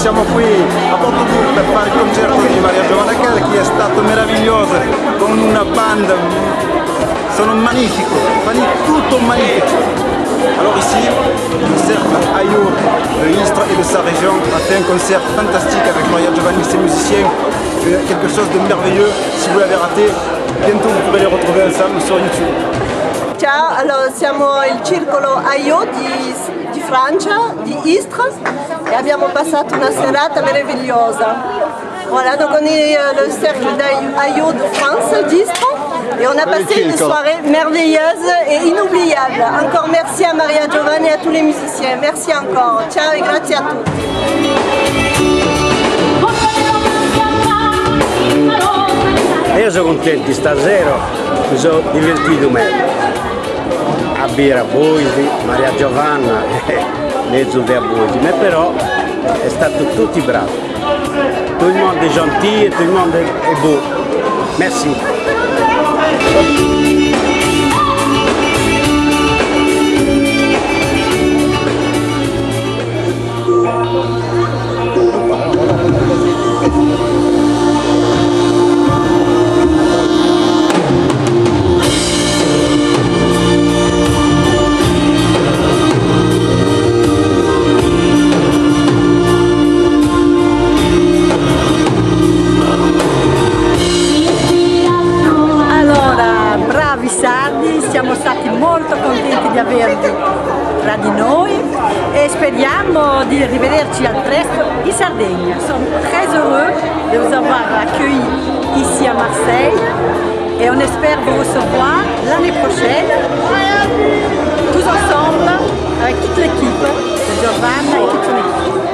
siamo qui a Porto per fare il concerto di Maria Giovanna Kell, che è stato meraviglioso, con una band, sono magnifico, tutto magnifico. Alors ici, le cercle Ayour de Istres et de sa région a fait un concert fantastique avec Maria Giovanni et ses musiciens, quelque chose de merveilleux. Si vous l'avez raté, bientôt vous pourrez les retrouver ensemble sur YouTube. Ciao, allora siamo il circolo Ayour di Francia, di Istres, et abbiamo passato una serata meravigliosa. Voilà, donc on est le cercle d'Ayour de France, d'Istres, et on a passé une soirée merveilleuse et inoubliable. Encore merci à Maria Giovanni et à tous les musiciens. Merci encore. Ciao et grazie a tutti. Io sono contento, stasera mi sono divertito meglio. A bere a Boisi, Maria Giovanna, mezzo a Boisi, ma però è stato tutti bravi. Tout le monde est gentil et tout le monde est beau. Merci. Siamo stati molto contenti di avervi tra di noi et speriamo di rivederci al presto in Sardegna. Nous sommes très heureux de vous avoir accueillis ici à Marseille et on espère vous recevoir l'année prochaine, tous ensemble, avec toute l'équipe de Giovanna et toute son équipe.